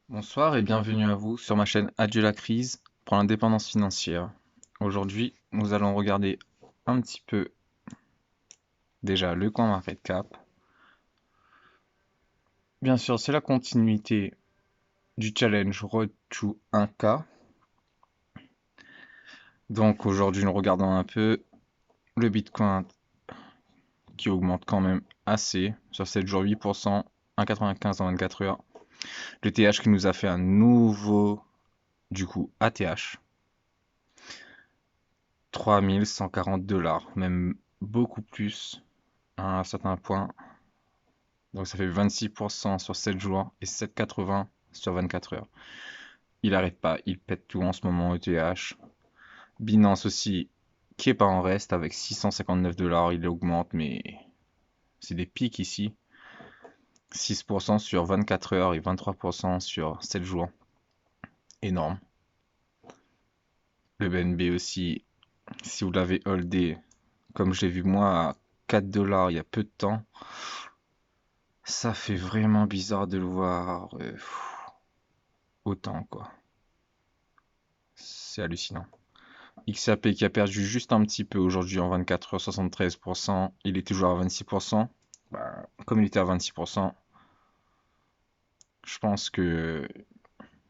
Bonsoir et bienvenue à vous sur ma chaîne Adieu la crise pour l'indépendance financière. Aujourd'hui, nous allons regarder un petit peu déjà le CoinMarketCap. Bien sûr, c'est la continuité du challenge Road to 1K. Donc aujourd'hui, nous regardons un peu le Bitcoin qui augmente quand même assez sur 7 jours 8%, 1,95 en 24 heures. Le TH qui nous a fait un nouveau du coup ATH. 3140 $, même beaucoup plus à un certain point. Donc ça fait 26% sur 7 jours et 7,80 sur 24 heures. Il arrête pas, il pète tout en ce moment ETH. Binance aussi, qui est pas en reste avec 659 $, il augmente, mais c'est des pics ici. 6% sur 24 heures et 23% sur 7 jours. Énorme. Le BNB aussi, si vous l'avez holdé, comme je l'ai vu moi, à 4 $ il y a peu de temps, ça fait vraiment bizarre de le voir autant, quoi. C'est hallucinant. XRP qui a perdu juste un petit peu aujourd'hui en 24 heures, 73%. Il est toujours à 26%. Bah, comme il était à 26%, je pense que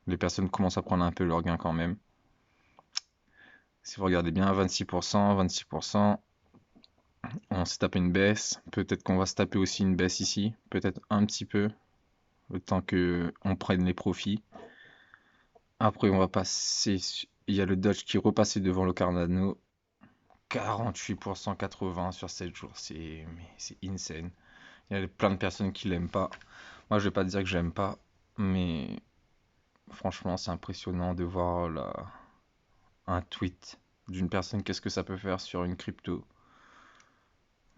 les personnes commencent à prendre un peu leur gain quand même. Si vous regardez bien, 26%, 26%, on s'est tapé une baisse. Peut-être qu'on va se taper aussi une baisse ici. Peut-être un petit peu, le temps que on prenne les profits. Après, on va passer. Il y a le Dodge qui est repassé devant le Cardano. 48%, 80 sur 7 jours. C'est insane. Il y a plein de personnes qui l'aiment pas. Moi, je vais pas dire que j'aime pas, mais franchement, c'est impressionnant de voir un tweet d'une personne, qu'est-ce que ça peut faire sur une crypto.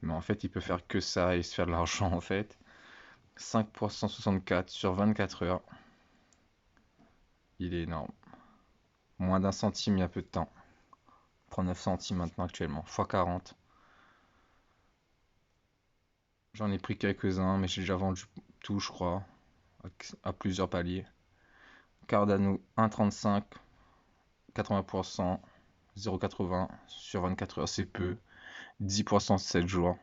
Mais en fait, il peut faire que ça et se faire de l'argent en fait. 5% 64 sur 24 heures. Il est énorme. Moins d'un centime il y a peu de temps. 39 centimes maintenant actuellement. X 40. J'en ai pris quelques-uns, mais j'ai déjà vendu tout, je crois, à plusieurs paliers. Cardano 1,35, 80%, 0,80 sur 24 heures, c'est peu. 10% 7 jours.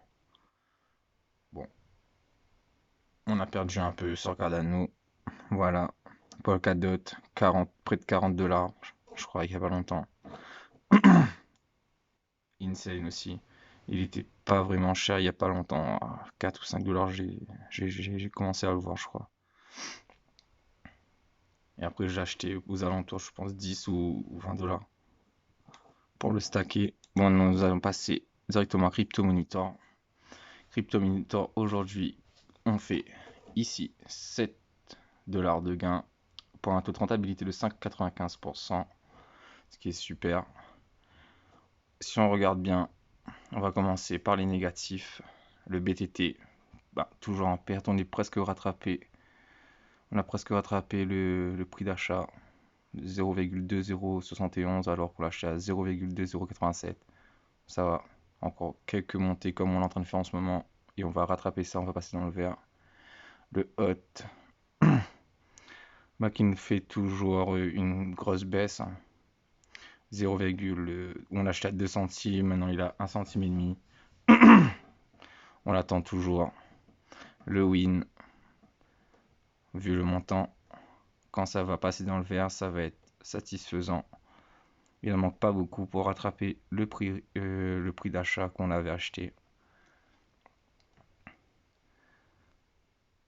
Bon, on a perdu un peu sur Cardano. Voilà. Polkadot, 40, près de 40 $, je crois, il y a pas longtemps. Insane aussi. Il était pas vraiment cher il y a pas longtemps. À 4 ou 5 $, j'ai commencé à le voir, je crois. Et après, j'ai acheté aux alentours, je pense, 10 ou 20 $ pour le stacker. Bon, nous allons passer directement à Crypto Monitor. Crypto Monitor, aujourd'hui, on fait ici 7 $ de gain pour un taux de rentabilité de 5,95%, ce qui est super. Si on regarde bien, on va commencer par les négatifs. Le BTT, bah, toujours en perte, on est presque rattrapé. On a presque rattrapé le prix d'achat 0,2071 alors qu'on l'achetait à 0,2087. Ça va, encore quelques montées comme on est en train de faire en ce moment et on va rattraper ça, on va passer dans le vert. Le hot, bah, qui nous fait toujours une grosse baisse. 0, on l'achetait à 2 centimes, maintenant il a 1 centime et demi. On l'attend toujours. Le win, vu le montant, quand ça va passer dans le vert, ça va être satisfaisant. Il n'en manque pas beaucoup pour rattraper le prix d'achat qu'on avait acheté.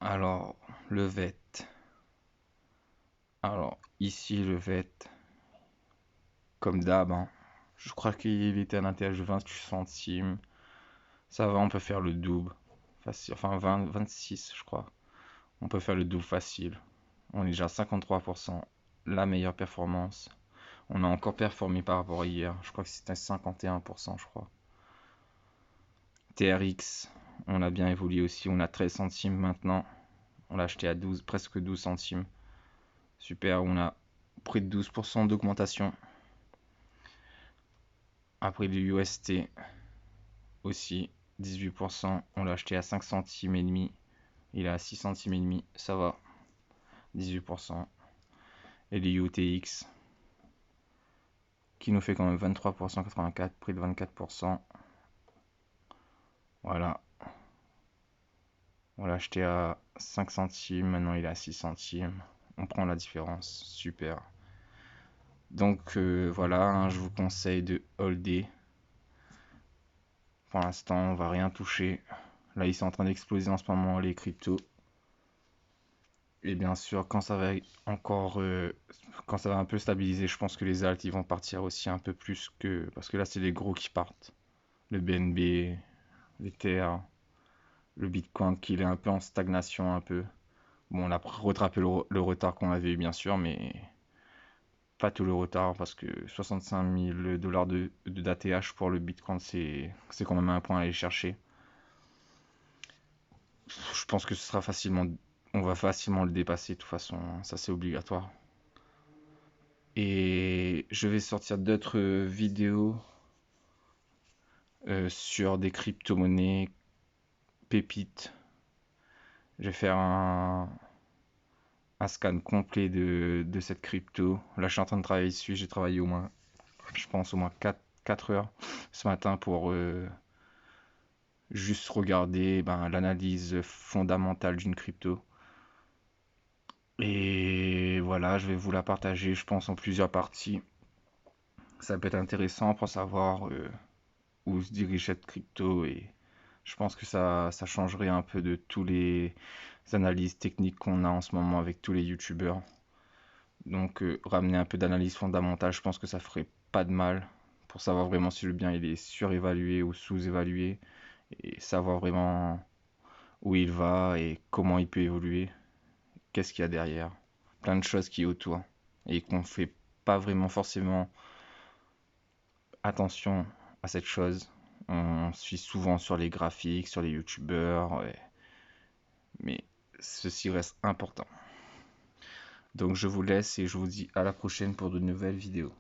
Alors, le VET. Alors, ici, le VET, comme d'hab, hein, je crois qu'il était à l'intérieur de 28 centimes. Ça va, on peut faire le double. Facile, enfin, 20, 26, je crois. On peut faire le double facile. On est déjà à 53%. La meilleure performance. On a encore performé par rapport à hier. Je crois que c'était 51%, je crois. TRX, on a bien évolué aussi. On a 13 centimes maintenant. On l'a acheté à 12, presque 12 centimes. Super, on a près de 12% d'augmentation. Après le UST aussi, 18%. On l'a acheté à 5 centimes et demi. Il est à 6 centimes et demi. Ça va. 18%. et les UTX qui nous fait quand même 23%, 84, près de 24%. Voilà. On l'a acheté à 5 centimes, maintenant il est à 6 centimes. On prend la différence, super. Donc voilà, hein, je vous conseille de holder. Pour l'instant, on va rien toucher. Là, ils sont en train d'exploser en ce moment les cryptos. Et bien sûr, quand ça va encore, quand ça va un peu stabiliser, je pense que les alts ils vont partir aussi un peu plus que, parce que là c'est les gros qui partent. Le BNB, l'Ether, le Bitcoin qui est un peu en stagnation un peu. Bon, on a rattrapé le retard qu'on avait eu bien sûr, mais pas tout le retard parce que 65 000 dollars d'ATH pour le Bitcoin c'est quand même un point à aller chercher. Je pense que ce sera facilement, on va facilement le dépasser de toute façon, hein, ça c'est obligatoire. Et je vais sortir d'autres vidéos sur des crypto-monnaies pépites. Je vais faire un scan complet de cette crypto. Là, je suis en train de travailler dessus. J'ai travaillé au moins, je pense, au moins 4 heures ce matin pour juste regarder l'analyse fondamentale d'une crypto. Et voilà, je vais vous la partager, je pense, en plusieurs parties. Ça peut être intéressant pour savoir où se dirige cette crypto et je pense que ça changerait un peu de tous les analyses techniques qu'on a en ce moment avec tous les youtubeurs. Donc ramener un peu d'analyse fondamentale, je pense que ça ferait pas de mal pour savoir vraiment si le bien il est surévalué ou sous-évalué et savoir vraiment où il va et comment il peut évoluer, qu'est-ce qu'il y a derrière, plein de choses qui est autour et qu'on fait pas vraiment forcément attention à cette chose. On suit souvent sur les graphiques, sur les youtubeurs, ouais, mais ceci reste important. Donc je vous laisse et je vous dis à la prochaine pour de nouvelles vidéos.